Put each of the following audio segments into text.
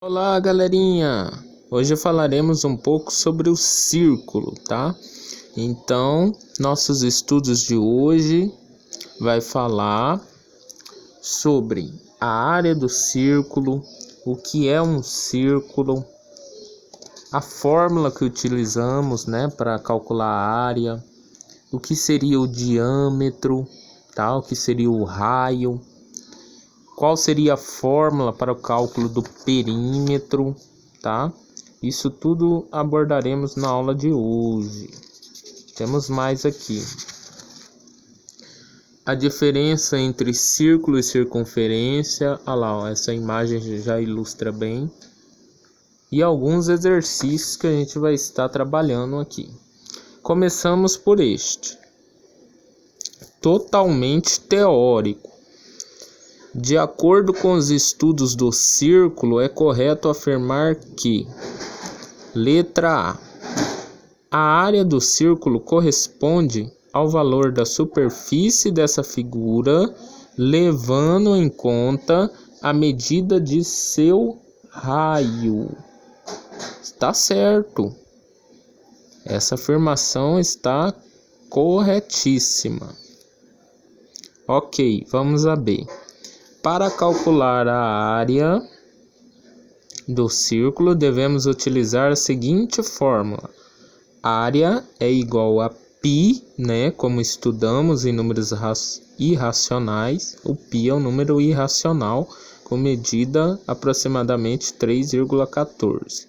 Olá, galerinha! Hoje falaremos um pouco sobre o círculo, tá? Então, nossos estudos de hoje vai falar sobre a área do círculo, o que é um círculo, a fórmula que utilizamos, né, para calcular a área, o que seria o diâmetro, tá? O que seria o raio. Qual seria a fórmula para o cálculo do perímetro, tá? Isso tudo abordaremos na aula de hoje. Temos mais aqui. A diferença entre círculo e circunferência. Olha lá, ó, essa imagem já ilustra bem. E alguns exercícios que a gente vai estar trabalhando aqui. Começamos por este. Totalmente teórico. De acordo com os estudos do círculo, é correto afirmar que: letra A. A área do círculo corresponde ao valor da superfície dessa figura, levando em conta a medida de seu raio. Está certo. Essa afirmação está corretíssima. Ok, vamos a B. Para calcular a área do círculo, devemos utilizar a seguinte fórmula. Área é igual a π, né? Como estudamos em números irracionais. O π é um número irracional com medida aproximadamente 3,14.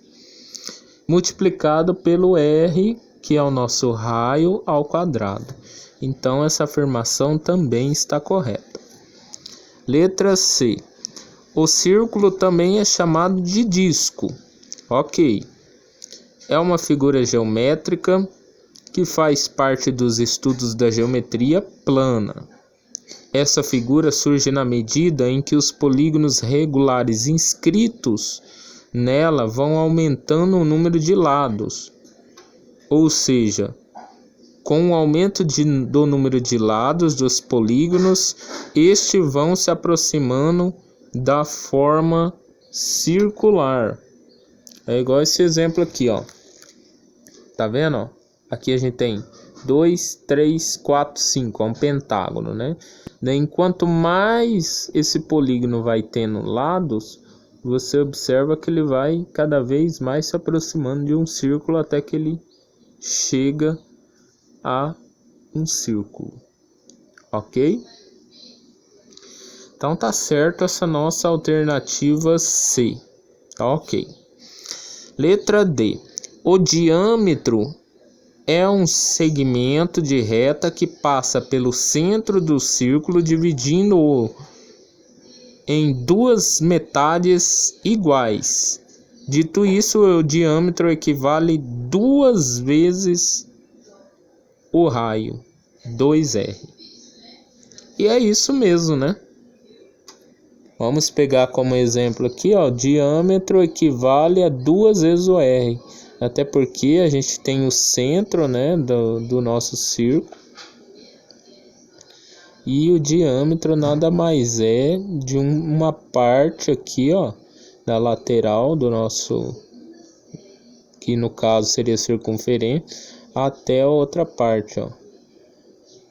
Multiplicado pelo r, que é o nosso raio, ao quadrado. Então, essa afirmação também está correta. Letra C. O círculo também é chamado de disco. Ok. É uma figura geométrica que faz parte dos estudos da geometria plana. Essa figura surge na medida em que os polígonos regulares inscritos nela vão aumentando o número de lados. Ou seja, com o aumento do número de lados dos polígonos, estes vão se aproximando da forma circular. É igual esse exemplo aqui, ó. Tá vendo, ó? Aqui a gente tem 2, 3, 4, 5, é um pentágono, né? Daí, quanto mais esse polígono vai tendo lados, você observa que ele vai cada vez mais se aproximando de um círculo até que ele chega a um círculo, ok? Então tá certo essa nossa alternativa C, ok. Letra D. O diâmetro é um segmento de reta que passa pelo centro do círculo, dividindo-o em duas metades iguais. Dito isso, o diâmetro equivale 2 vezes o raio, 2r. E é isso mesmo, né? Vamos pegar como exemplo aqui, ó, diâmetro equivale a 2 vezes o r. Até porque a gente tem o centro, né, do nosso círculo. E o diâmetro nada mais é de uma parte aqui, ó, da lateral do nosso, que no caso seria circunferência, até a outra parte, ó.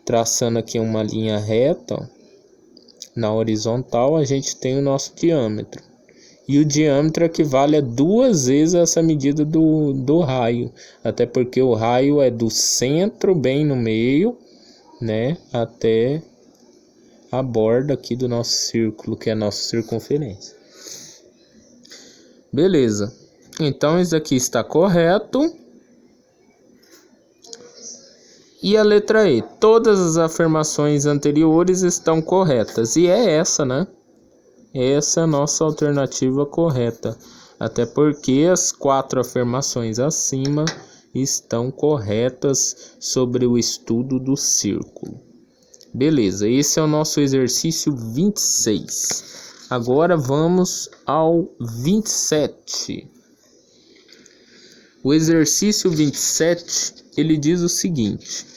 Traçando aqui uma linha reta, ó, na horizontal, a gente tem o nosso diâmetro. E o diâmetro equivale a 2 vezes essa medida do raio. Até porque o raio é do centro, bem no meio, né, até a borda aqui do nosso círculo, que é a nossa circunferência. Beleza. Então, isso aqui está correto. E a letra E. Todas as afirmações anteriores estão corretas. E é essa, né? Essa é a nossa alternativa correta. Até porque as 4 afirmações acima estão corretas sobre o estudo do círculo. Beleza, esse é o nosso exercício 26. Agora vamos ao 27. O exercício 27, ele diz o seguinte.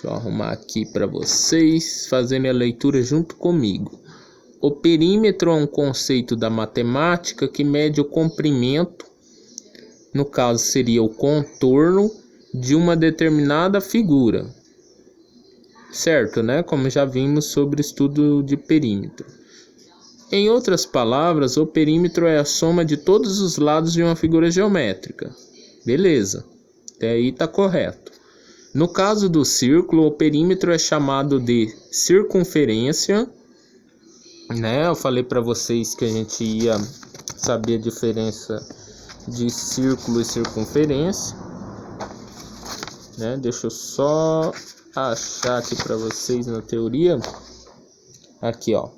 Deixa eu arrumar aqui para vocês fazerem a leitura junto comigo. O perímetro é um conceito da matemática que mede o comprimento, no caso seria o contorno, de uma determinada figura. Certo, né? Como já vimos sobre estudo de perímetro. Em outras palavras, o perímetro é a soma de todos os lados de uma figura geométrica. Beleza, até aí está correto. No caso do círculo, o perímetro é chamado de circunferência, né? Eu falei para vocês que a gente ia saber a diferença de círculo e circunferência, né? Deixa eu só achar aqui para vocês na teoria. Aqui, ó.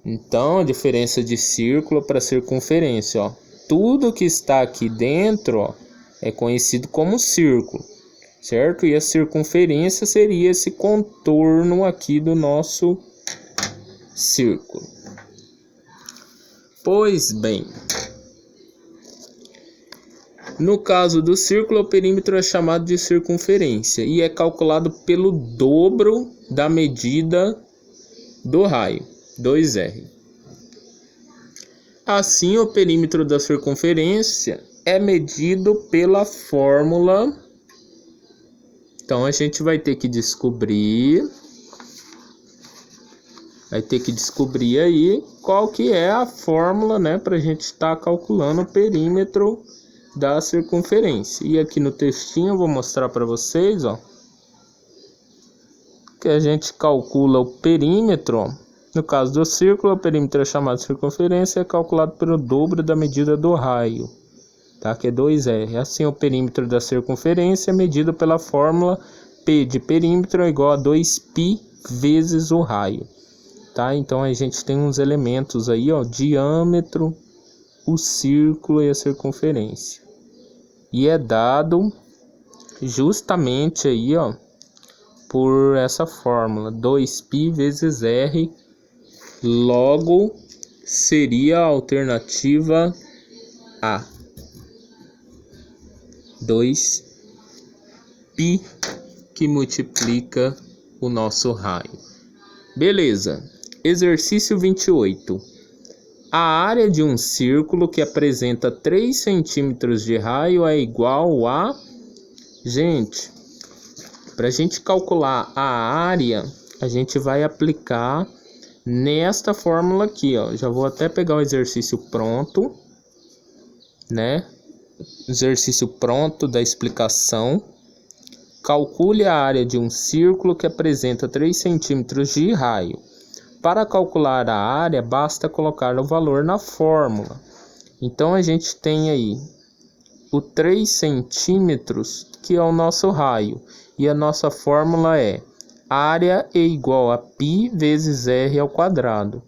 Então, a diferença de círculo para circunferência, ó. Tudo que está aqui dentro, ó, é conhecido como círculo, certo? E a circunferência seria esse contorno aqui do nosso círculo. Pois bem, no caso do círculo, o perímetro é chamado de circunferência e é calculado pelo dobro da medida do raio, 2r. Assim, o perímetro da circunferência é medido pela fórmula. Então, a gente vai ter que descobrir aí qual que é a fórmula, né, para a gente estar calculando o perímetro da circunferência. E aqui no textinho eu vou mostrar para vocês, ó, que a gente calcula o perímetro. No caso do círculo, o perímetro é chamado de circunferência e é calculado pelo dobro da medida do raio, tá? Que é 2r. Assim, o perímetro da circunferência é medido pela fórmula P de perímetro é igual a 2π vezes o raio, tá? Então a gente tem uns elementos aí, ó, diâmetro, o círculo e a circunferência. E é dado justamente aí, ó, por essa fórmula, 2π vezes r, logo seria a alternativa A. 2π que multiplica o nosso raio. Beleza. Exercício 28. A área de um círculo que apresenta 3 centímetros de raio é igual a... Gente, para a gente calcular a área, a gente vai aplicar nesta fórmula aqui, ó. Já vou até pegar o exercício pronto, né? Exercício pronto da explicação. Calcule a área de um círculo que apresenta 3 centímetros de raio. Para calcular a área, basta colocar o valor na fórmula. Então, a gente tem aí o 3 centímetros, que é o nosso raio. E a nossa fórmula é área é igual a π vezes r ao quadrado.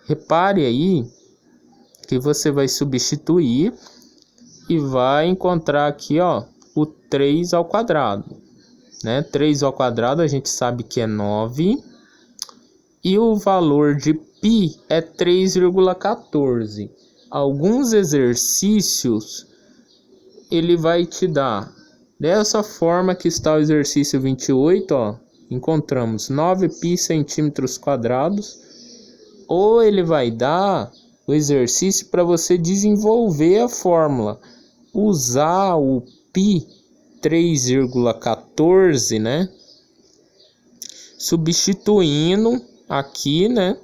Repare aí que você vai substituir e vai encontrar aqui, ó, o 3 ao quadrado, né? 3 ao quadrado a gente sabe que é 9. E o valor de π é 3,14. Alguns exercícios ele vai te dar dessa forma que está o exercício 28, ó. Encontramos 9π centímetros quadrados. Ou ele vai dar o exercício para você desenvolver a fórmula. Usar o π 3,14, né? Substituindo aqui, né?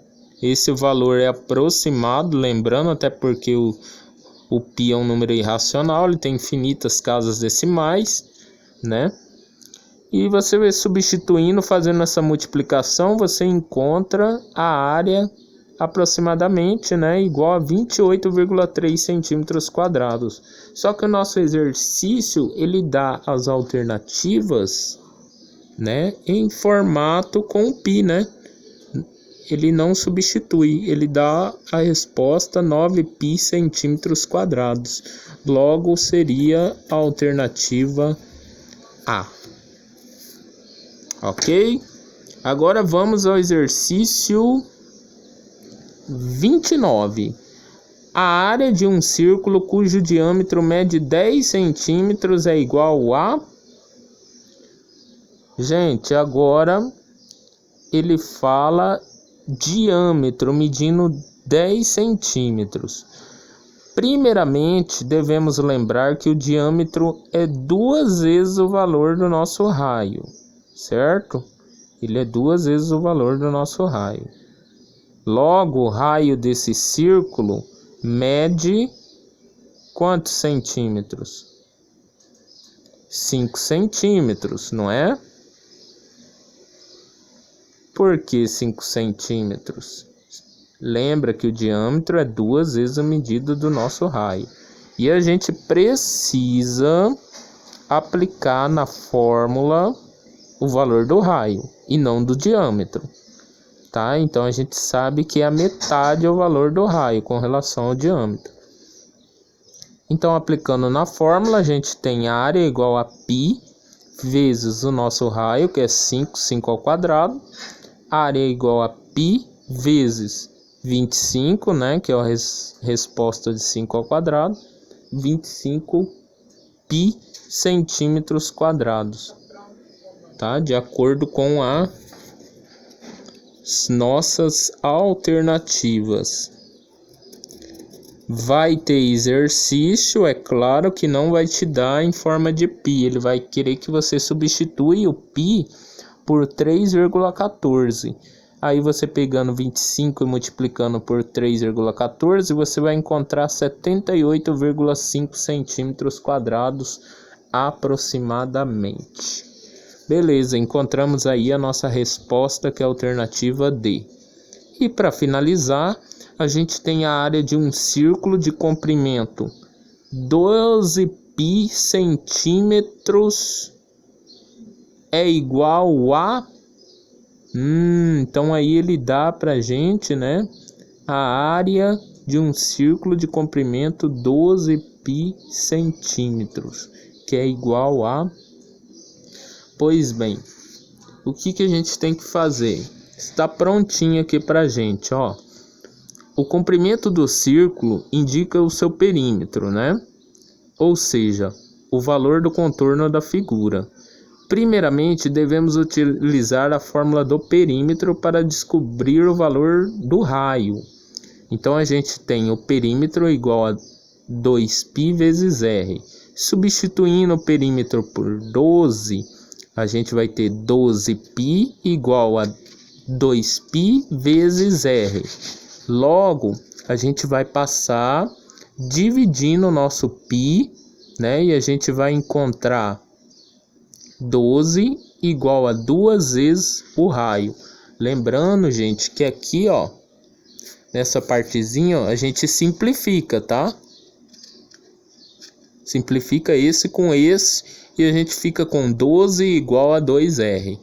Esse valor é aproximado, lembrando, até porque o π é um número irracional, ele tem infinitas casas decimais, né? E você vai substituindo, fazendo essa multiplicação, você encontra a área aproximadamente, né, igual a 28,3 centímetros quadrados. Só que o nosso exercício, ele dá as alternativas, né, em formato com π, né? Ele não substitui, ele dá a resposta 9π centímetros quadrados. Logo, seria a alternativa A. Ok? Agora vamos ao exercício 29. A área de um círculo cujo diâmetro mede 10 centímetros é igual a... Gente, agora ele fala diâmetro medindo 10 centímetros. Primeiramente, devemos lembrar que o diâmetro é 2 vezes o valor do nosso raio, certo? Ele é 2 vezes o valor do nosso raio. Logo, o raio desse círculo mede quantos centímetros? 5 centímetros, não é? Por que 5 centímetros? Lembra que o diâmetro é 2 vezes a medida do nosso raio. E a gente precisa aplicar na fórmula o valor do raio e não do diâmetro, tá? Então a gente sabe que a metade é o valor do raio com relação ao diâmetro. Então, aplicando na fórmula, a gente tem a área igual a π vezes o nosso raio, que é 5 ao quadrado. A área é igual a π vezes 25, né, que é a resposta de 5 ao quadrado, 25 π centímetros quadrados, tá? De acordo com as nossas alternativas. Vai ter exercício, é claro que não vai te dar em forma de π, ele vai querer que você substitua o π por 3,14. Aí você pegando 25 e multiplicando por 3,14, você vai encontrar 78,5 centímetros quadrados aproximadamente. Beleza, encontramos aí a nossa resposta, que é a alternativa D. E para finalizar, a gente tem a área de um círculo de comprimento 12 π centímetros é igual a... então aí ele dá pra gente, né, a área de um círculo de comprimento 12 π centímetros, que é igual a... Pois bem, o que a gente tem que fazer? Está prontinho aqui pra gente, ó. O comprimento do círculo indica o seu perímetro, né? Ou seja, o valor do contorno da figura. Primeiramente, devemos utilizar a fórmula do perímetro para descobrir o valor do raio. Então, a gente tem o perímetro igual a 2π vezes r. Substituindo o perímetro por 12, a gente vai ter 12π igual a 2π vezes r. Logo, a gente vai passar dividindo o nosso π, né? E a gente vai encontrar 12 igual a 2 vezes o raio. Lembrando, gente, que aqui, ó, nessa partezinha, ó, a gente simplifica, tá? Simplifica esse com esse e a gente fica com 12 igual a 2R.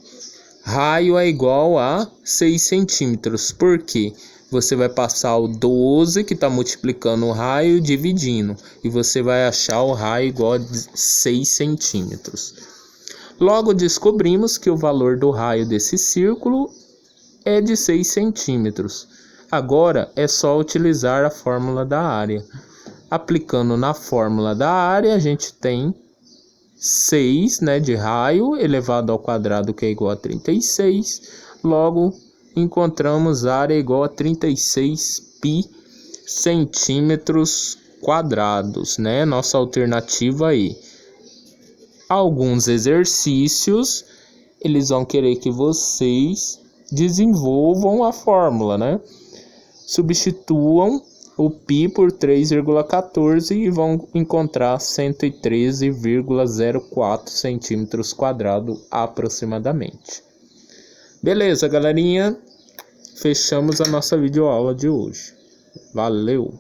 Raio é igual a 6 centímetros. Por quê? Você vai passar o 12 que está multiplicando o raio dividindo. E você vai achar o raio igual a 6 centímetros. Logo descobrimos que o valor do raio desse círculo é de 6 centímetros. Agora é só utilizar a fórmula da área. Aplicando na fórmula da área, a gente tem 6, né, de raio elevado ao quadrado, que é igual a 36. Logo, encontramos área igual a 36 π centímetros quadrados, né? Nossa alternativa aí. Alguns exercícios, eles vão querer que vocês desenvolvam a fórmula, né? Substituam o π por 3,14 e vão encontrar 113,04 centímetros quadrados aproximadamente. Beleza, galerinha? Fechamos a nossa videoaula de hoje. Valeu!